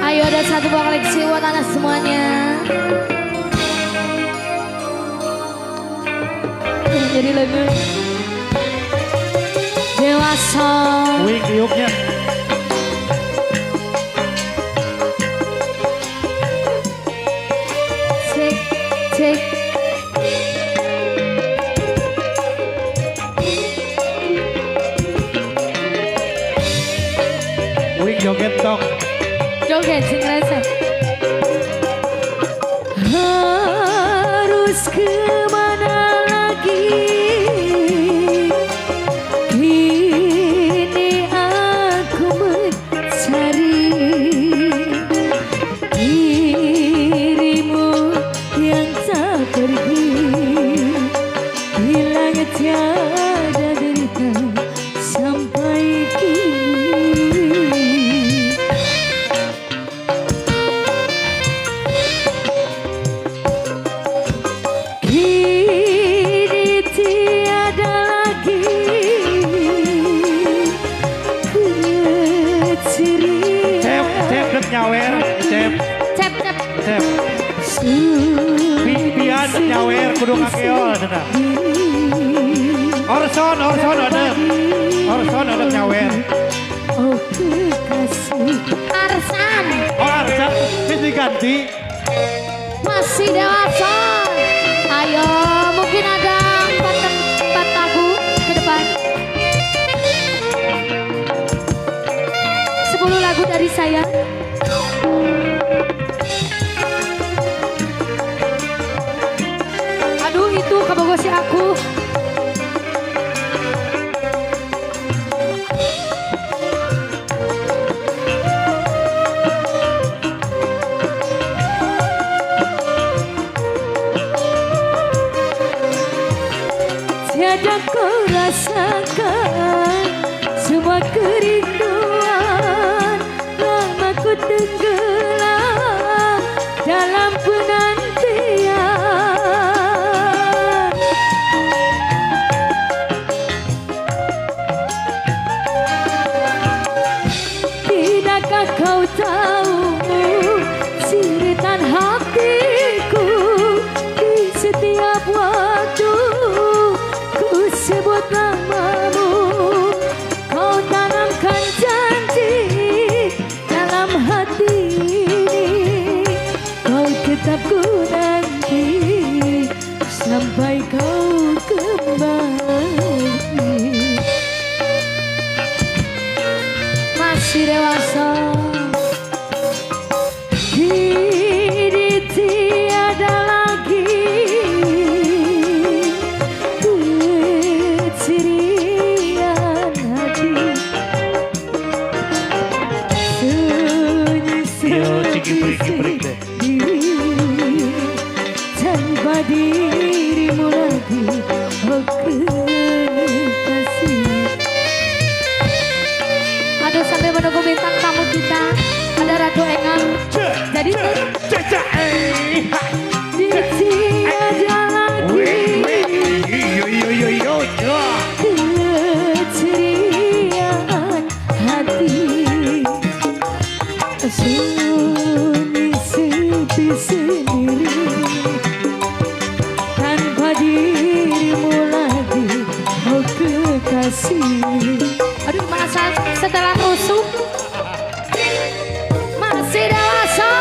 Ayo ada satu buah koleksi buat anak semuanya. Jadi lagu dewasa. Wing diuknya. Cek cek. Wing joget dong. Joget sing resep. Harus kemana lagi? Kini aku mencari dirimu yang tak pergi, hilang tiada derita sampai kini. Kini tiada lagi keceriaan. Cep dek nyawer. Cep. Pian nyawer kudu ngakeol cenah. Orson ada nyawer. Oh kekasih Arsan. Oh Arsan wis diganti. Masih dewasa. Ayo mungkin ada 4 lagu ke depan. 10 lagu dari saya. Aduh itu kabogosi aku. Tiada kau rasakan semua kerinduan, lama ku tenggelam dalam penantian. Tidakkah kau tahu siritan hatiku di setiap waktu sebut namamu, kau tanamkan janji dalam hati ini, kau tetap ku nanti sampai kau kembali. Masih dewasa. Kini tiada lagi keceriaan hati. Sunyi-sunyi diri tanpa dirimu lagi, oh kekasih. Aduh sampai menunggu bintang tamu kita, ada Ratu Engang. Jadi tiada lagi keceriaan hati. Sunyi sepi sendiri tanpa dirimu lagi, oh kekasih. Aduh masa setelah rusuk masih dewasa.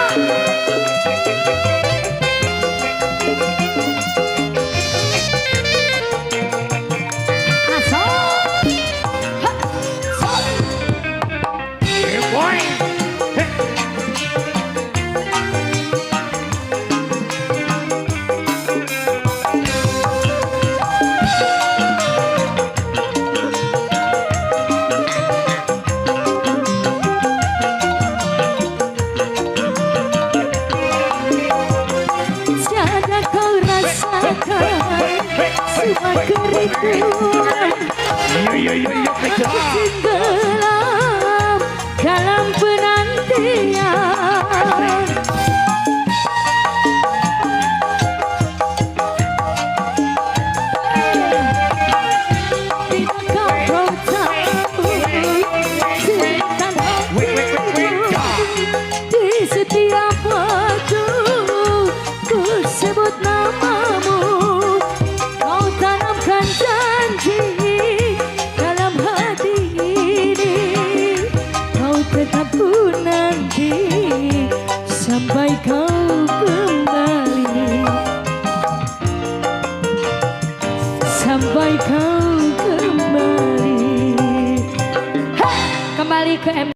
Semua kerinduan tenggelam dalam penantian. Tidakkah kau tahu siritan hatiku kasih sampai kau kembali, sampai kau kembali. Kembali ke